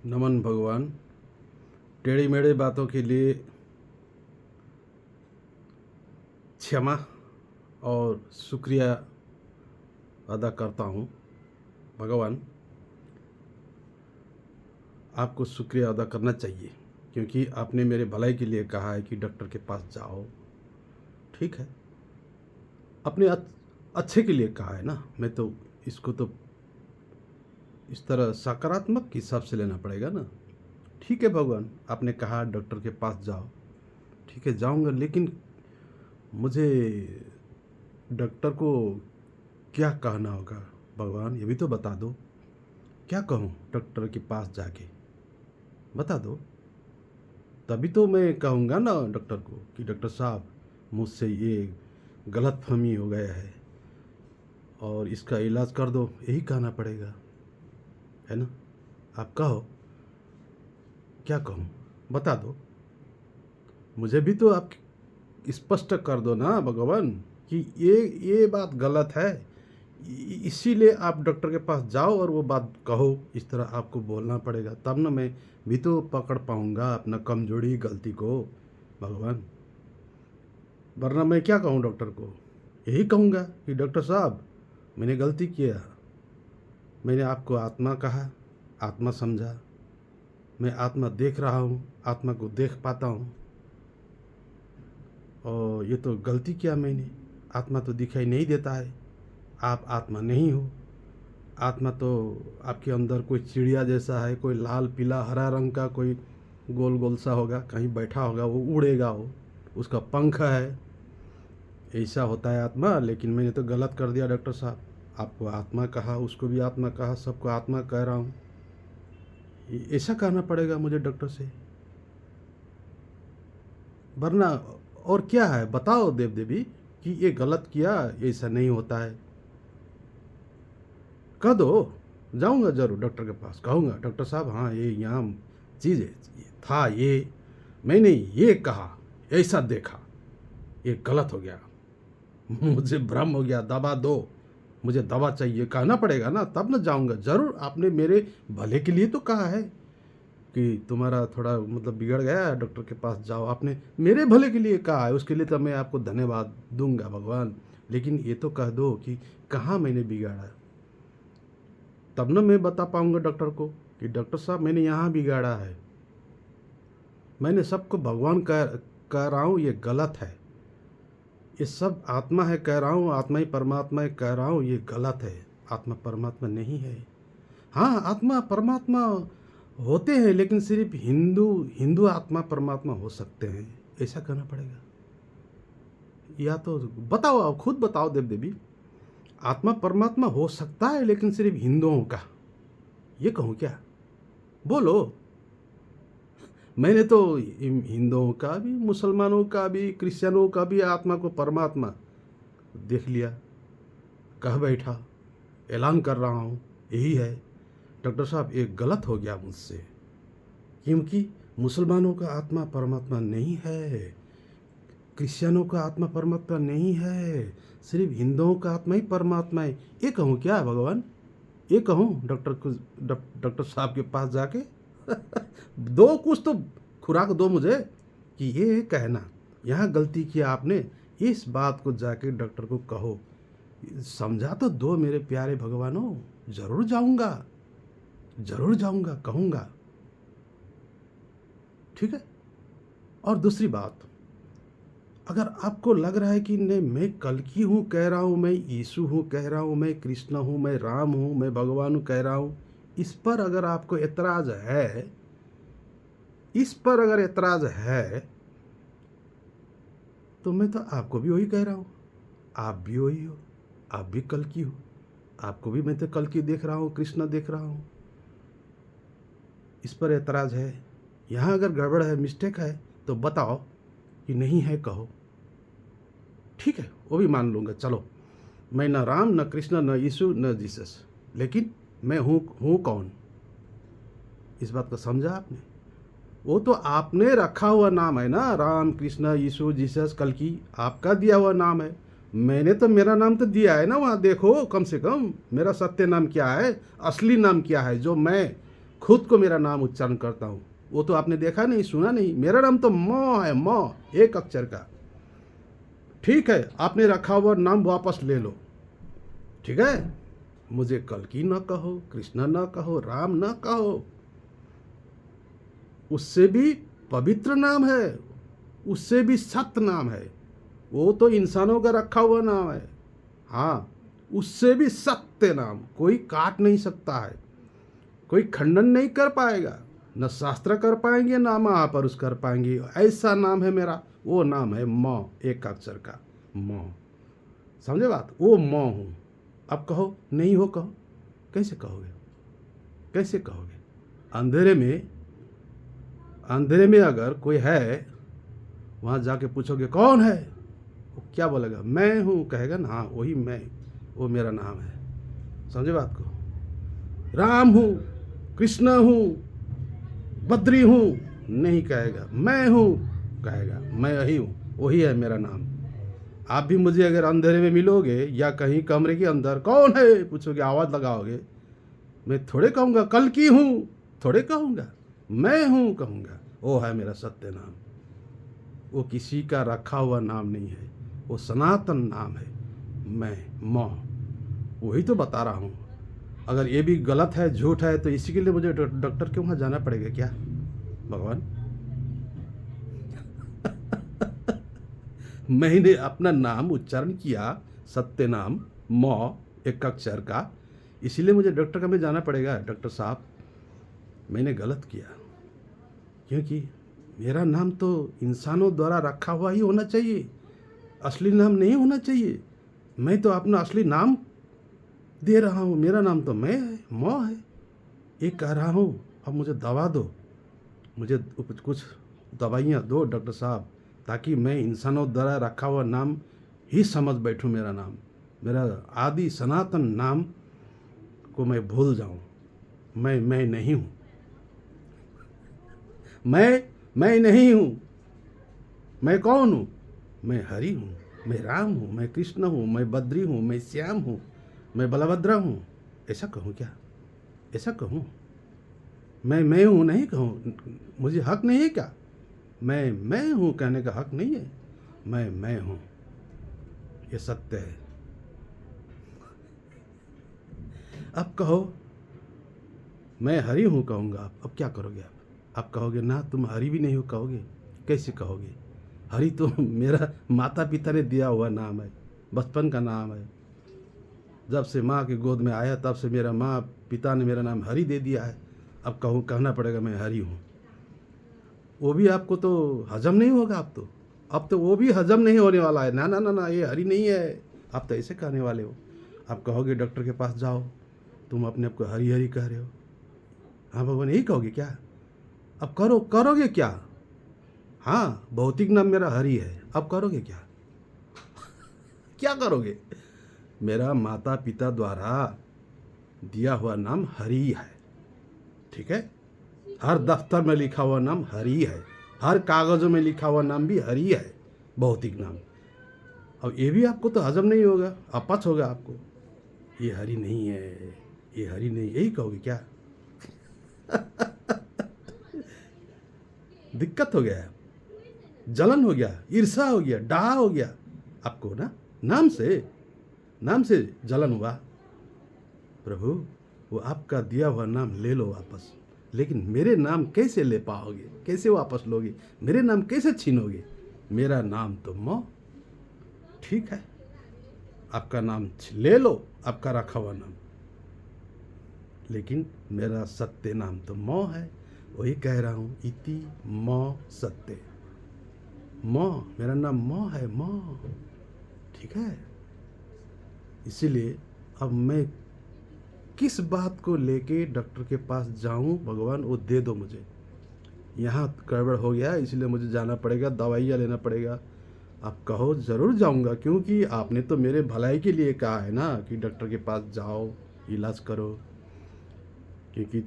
नमन भगवान। टेढ़ी मेढ़ी बातों के लिए क्षमा और शुक्रिया अदा करता हूँ। भगवान, आपको शुक्रिया अदा करना चाहिए क्योंकि आपने मेरे भलाई के लिए कहा है कि डॉक्टर के पास जाओ। ठीक है, अपने अच्छे के लिए कहा है ना। मैं तो इसको तो इस तरह सकारात्मक हिसाब से लेना पड़ेगा ना। ठीक है भगवान, आपने कहा डॉक्टर के पास जाओ, ठीक है जाऊंगा, लेकिन मुझे डॉक्टर को क्या कहना होगा भगवान, ये भी तो बता दो। क्या कहूँ डॉक्टर के पास जाके, बता दो। तभी तो मैं कहूँगा ना डॉक्टर को कि डॉक्टर साहब, मुझसे ये गलतफहमी हो गया है और इसका इलाज कर दो। यही कहना पड़ेगा, है ना। आप कहो, क्या कहूँ, बता दो। मुझे भी तो आप स्पष्ट कर दो ना भगवान कि ये बात गलत है, इसीलिए आप डॉक्टर के पास जाओ और वो बात कहो। इस तरह आपको बोलना पड़ेगा, तब ना मैं भी तो पकड़ पाऊँगा अपना कमजोरी गलती को भगवान। वरना मैं क्या कहूँ डॉक्टर को, यही कहूँगा कि डॉक्टर साहब, मैंने गलती किया। मैंने आपको आत्मा कहा, आत्मा समझा। मैं आत्मा देख रहा हूँ, आत्मा को देख पाता हूँ, और ये तो गलती किया मैंने। आत्मा तो दिखाई नहीं देता है, आप आत्मा नहीं हो। आत्मा तो आपके अंदर कोई चिड़िया जैसा है, कोई लाल पीला हरा रंग का कोई गोल गोल सा होगा, कहीं बैठा होगा, वो उड़ेगा, वो उसका पंख है, ऐसा होता है आत्मा। लेकिन मैंने तो गलत कर दिया डॉक्टर साहब। आपको आत्मा कहा, उसको भी आत्मा कहा, सबको आत्मा कह रहा हूँ। ऐसा कहना पड़ेगा मुझे डॉक्टर से, वरना और क्या है बताओ देव देवी कि ये गलत किया, ऐसा नहीं होता है। कह दो, जाऊंगा जरूर डॉक्टर के पास, कहूँगा डॉक्टर साहब हाँ ये यहाँ चीज़ था, ये मैंने ये कहा, ऐसा देखा, ये गलत हो गया, मुझे भ्रम हो गया, दवा दो, मुझे दवा चाहिए, कहना पड़ेगा ना, तब ना जाऊंगा जरूर। आपने मेरे भले के लिए तो कहा है कि तुम्हारा थोड़ा मतलब बिगड़ गया है, डॉक्टर के पास जाओ, आपने मेरे भले के लिए कहा है, उसके लिए तो मैं आपको धन्यवाद दूंगा भगवान। लेकिन ये तो कह दो कि कहाँ मैंने बिगाड़ा, तब ना मैं बता पाऊंगा डॉक्टर को कि डॉक्टर साहब मैंने यहाँ बिगाड़ा है। मैंने सबको भगवान कह रहा हूँ, ये गलत है। ये सब आत्मा है कह रहा हूँ, आत्मा ही परमात्मा है कह रहा हूँ, ये गलत है। आत्मा परमात्मा नहीं है। हाँ, आत्मा परमात्मा होते हैं, लेकिन सिर्फ हिंदू हिंदू आत्मा परमात्मा हो सकते हैं, ऐसा कहना पड़ेगा। या तो बताओ, आप खुद बताओ देव देवी, आत्मा परमात्मा हो सकता है लेकिन सिर्फ हिंदुओं का, ये कहूँ क्या, बोलो। मैंने तो हिंदुओं का भी, मुसलमानों का भी, क्रिश्चियनों का भी आत्मा को परमात्मा देख लिया, कह बैठा, ऐलान कर रहा हूँ यही है। डॉक्टर साहब ये गलत हो गया मुझसे, क्योंकि मुसलमानों का आत्मा परमात्मा नहीं है, क्रिश्चियनों का आत्मा परमात्मा नहीं है, सिर्फ हिंदुओं का आत्मा ही परमात्मा है। ये कहूँ क्या भगवान, ये कहूँ डॉक्टर साहब के पास जाके दो कुछ तो खुराक दो मुझे कि ये कहना यहाँ गलती किया आपने, इस बात को जाके डॉक्टर को कहो, समझा तो दो मेरे प्यारे भगवानों। जरूर जाऊंगा, जरूर जाऊंगा, कहूँगा, ठीक है। और दूसरी बात, अगर आपको लग रहा है कि नहीं मैं कल की हूँ कह रहा हूँ, मैं यीशु हूँ कह रहा हूँ, मैं कृष्ण हूँ, मैं राम हूँ, मैं भगवान हूँ कह रहा हूँ, इस पर अगर आपको एतराज़ है, इस पर अगर एतराज़ है, तो मैं तो आपको भी वही कह रहा हूँ, आप भी वही हो, आप भी कल की हो, आपको भी मैं तो कल की देख रहा हूँ, कृष्ण देख रहा हूँ। इस पर एतराज़ है, यहाँ अगर गड़बड़ है, मिस्टेक है, तो बताओ कि नहीं है, कहो, ठीक है, वो भी मान लूँगा। चलो, मैं न राम, न कृष्ण, न यीशु, न जीसस, लेकिन मैं हूँ कौन, इस बात को समझा आपने। वो तो आपने रखा हुआ नाम है ना, राम कृष्ण यीशु जीसस कल की, आपका दिया हुआ नाम है। मैंने तो मेरा नाम तो दिया है ना, वहाँ देखो कम से कम मेरा सत्य नाम क्या है, असली नाम क्या है, जो मैं खुद को मेरा नाम उच्चारण करता हूँ। वो तो आपने देखा नहीं, सुना नहीं। मेरा नाम तो म है, म, एक अक्षर का। ठीक है, आपने रखा हुआ नाम वापस ले लो, ठीक है। मुझे कल्कि न कहो, कृष्ण न कहो, राम न कहो। उससे भी पवित्र नाम है, उससे भी सत्य नाम है। वो तो इंसानों का रखा हुआ नाम है, हाँ, उससे भी सत्य नाम कोई काट नहीं सकता है, कोई खंडन नहीं कर पाएगा। न शास्त्र कर पाएंगे, ना महापुरुष कर पाएंगे। ऐसा नाम है मेरा, वो नाम है म, एक अक्षर का म। समझे बात? वो म हूँ। अब कहो नहीं हो, कहो। कैसे कहोगे? कैसे कहोगे? अंधेरे में अगर कोई है, वहाँ जाके पूछोगे कौन है, वो क्या बोलेगा? मैं हूँ कहेगा ना। हाँ, वही मैं, वो मेरा नाम है। समझे बात को? राम हूँ, कृष्ण हूँ, बद्री हूँ नहीं कहेगा, मैं हूँ कहेगा, मैं यही हूँ, वही है मेरा नाम। आप भी मुझे अगर अंधेरे में मिलोगे या कहीं कमरे के अंदर कौन है पूछोगे, आवाज़ लगाओगे, मैं थोड़े कहूँगा कल्कि हूँ, थोड़े कहूँगा मैं हूँ, कहूँगा वो है मेरा सत्य नाम। वो किसी का रखा हुआ नाम नहीं है, वो सनातन नाम है। मैं म, वही तो बता रहा हूँ। अगर ये भी गलत है, झूठ है, तो इसी के लिए मुझे डॉक्टर के वहाँ जाना पड़ेगा क्या भगवान? मैंने अपना नाम उच्चारण किया, सत्य नाम म, एक अक्षर का, इसीलिए मुझे डॉक्टर का में जाना पड़ेगा। डॉक्टर साहब, मैंने गलत किया, क्योंकि मेरा नाम तो इंसानों द्वारा रखा हुआ ही होना चाहिए, असली नाम नहीं होना चाहिए। मैं तो अपना असली नाम दे रहा हूँ, मेरा नाम तो मैं है, म है, ये कह रहा हूँ। अब मुझे दवा दो, मुझे कुछ दवाइयाँ दो डॉक्टर साहब, ताकि मैं इंसानों द्वारा रखा हुआ नाम ही समझ बैठूं। मेरा नाम, मेरा आदि सनातन नाम को मैं भूल जाऊं। मैं नहीं हूं, मैं नहीं हूं। मैं कौन हूं? मैं हरि हूं, मैं राम हूं, मैं कृष्ण हूं, मैं बद्री हूं, मैं श्याम हूं, मैं बलभद्र हूं। ऐसा कहूं क्या? ऐसा कहूं? मैं हूं नहीं कहूं? मुझे हक नहीं है क्या? मैं हूं कहने का हक नहीं है? मैं हूं, ये सत्य है। अब कहो मैं हरि हूं, कहूंगा। अब क्या करोगे आप? आप कहोगे ना, तुम हरि भी नहीं हो, कहोगे। कैसे कहोगे? हरि तो मेरा माता पिता ने दिया हुआ नाम है, बचपन का नाम है। जब से माँ की गोद में आया तब से मेरा माँ पिता ने मेरा नाम हरि दे दिया है। अब कहना पड़ेगा मैं हरि हूँ। वो भी आपको तो हजम नहीं होगा। अब तो वो भी हजम नहीं होने वाला है। ना ना ना ना, ये हरि नहीं है। आप तो ऐसे कहने वाले हो। आप कहोगे डॉक्टर के पास जाओ, तुम अपने आप को हरि हरि कह रहे हो। हाँ भगवान, यही कहोगे क्या? अब करोगे क्या? हाँ, भौतिक नाम मेरा हरि है, अब करोगे क्या? क्या करोगे? मेरा माता पिता द्वारा दिया हुआ नाम हरि है, ठीक है। हर दफ्तर में लिखा हुआ नाम हरि है, हर कागज़ों में लिखा हुआ नाम भी हरि है, भौतिक नाम। अब ये भी आपको तो हजम नहीं होगा, अपच होगा आपको। ये हरि नहीं है, ये हरि नहीं, यही कहोगे क्या? दिक्कत हो गया, जलन हो गया, ईर्षा हो गया, डाह हो गया आपको ना। नाम से जलन हुआ। प्रभु, वो आपका दिया हुआ नाम ले लो वापस, लेकिन मेरे नाम कैसे ले पाओगे? कैसे वापस लोगे? मेरे नाम कैसे छीनोगे? मेरा नाम तो म, ठीक है, आपका नाम ले लो, आपका रखा हुआ नाम, लेकिन मेरा सत्य नाम तो म है। वही कह रहा हूँ, इति म सत्य। म, मेरा नाम म है, म, ठीक है। इसीलिए अब मैं किस बात को लेके डॉक्टर के पास जाऊं? भगवान वो दे दो मुझे। यहाँ गड़बड़ हो गया, इसलिए मुझे जाना पड़ेगा, दवाइयाँ लेना पड़ेगा। आप कहो ज़रूर जाऊंगा, क्योंकि आपने तो मेरे भलाई के लिए कहा है ना कि डॉक्टर के पास जाओ, इलाज करो। क्योंकि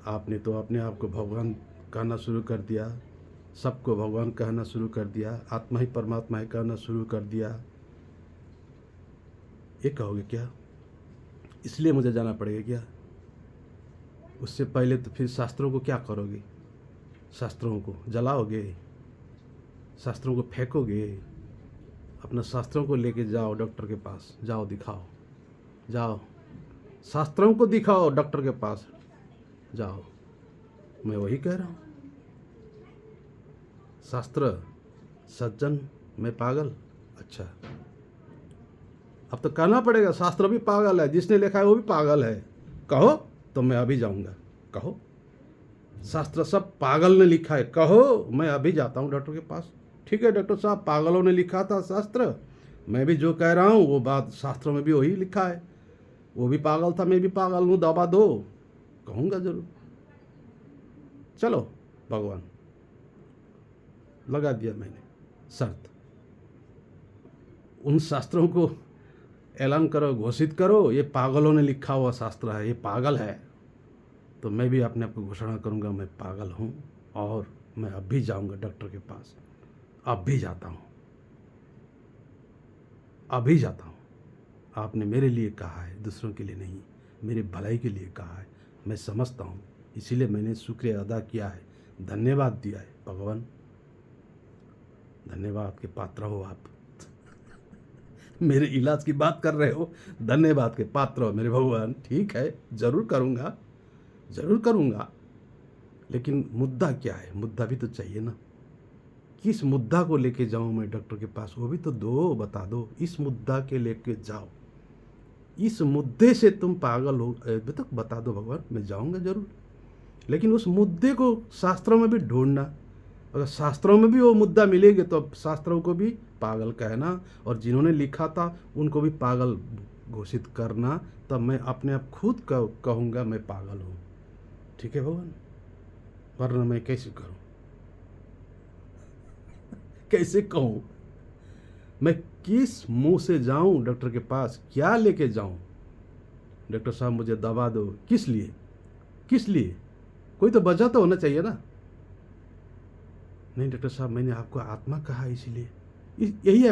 आपने तो अपने आप को भगवान कहना शुरू कर दिया, सबको भगवान कहना शुरू कर दिया, आत्मा ही परमात्मा ही कहना शुरू कर दिया। ये कहोगे क्या? इसलिए मुझे जाना पड़ेगा क्या? उससे पहले तो फिर शास्त्रों को क्या करोगे? शास्त्रों को जलाओगे, शास्त्रों को फेंकोगे? अपना शास्त्रों को लेके जाओ डॉक्टर के पास, जाओ दिखाओ, जाओ शास्त्रों को दिखाओ, डॉक्टर के पास जाओ। मैं वही कह रहा हूँ। शास्त्र सज्जन, मैं पागल। अच्छा, अब तो कहना पड़ेगा शास्त्र भी पागल है, जिसने लिखा है वो भी पागल है। कहो तो मैं अभी जाऊंगा। कहो शास्त्र सब पागल ने लिखा है, कहो मैं अभी जाता हूँ डॉक्टर के पास। ठीक है डॉक्टर साहब, पागलों ने लिखा था शास्त्र, मैं भी जो कह रहा हूँ वो बात शास्त्रों में भी वही लिखा है। वो भी पागल था, मैं भी पागल हूँ, दवा दो। कहूँगा जरूर। चलो भगवान, लगा दिया मैंने शर्त। उन शास्त्रों को ऐलान करो, घोषित करो, ये पागलों ने लिखा हुआ शास्त्र है, ये पागल है। तो मैं भी अपने आप को घोषणा करूंगा, मैं पागल हूँ और मैं अब भी जाऊंगा डॉक्टर के पास। अब भी जाता हूँ, अभी जाता हूँ। आपने मेरे लिए कहा है, दूसरों के लिए नहीं, मेरे भलाई के लिए कहा है। मैं समझता हूँ, इसीलिए मैंने शुक्रिया अदा किया है, धन्यवाद दिया है। भगवान धन्यवाद के पात्र हो आप। मेरे इलाज की बात कर रहे हो, धन्यवाद के पात्र हो मेरे भगवान। ठीक है, जरूर करूँगा, जरूर करूँगा। लेकिन मुद्दा क्या है? मुद्दा भी तो चाहिए ना। किस मुद्दा को लेके जाऊँ मैं डॉक्टर के पास, वो भी तो दो, बता दो। इस मुद्दा के लेके जाओ, इस मुद्दे से तुम पागल हो तो बता दो भगवान, मैं जाऊँगा जरूर। लेकिन उस मुद्दे को शास्त्रों में भी ढूंढना। अगर शास्त्रों में भी वो मुद्दा मिलेगा तो शास्त्रों को भी पागल कहना, और जिन्होंने लिखा था उनको भी पागल घोषित करना। तब मैं अपने आप खुद कहूँगा मैं पागल हूँ। ठीक है भगवान, वरना मैं कैसे करूँ? कैसे कहूँ? मैं किस मुंह से जाऊँ डॉक्टर के पास? क्या लेके जाऊँ? डॉक्टर साहब मुझे दवा दो, किस लिए? किस लिए? कोई तो वजह तो होना चाहिए ना। नहीं डॉक्टर साहब, मैंने आपको आत्मा कहा, इसीलिए यही है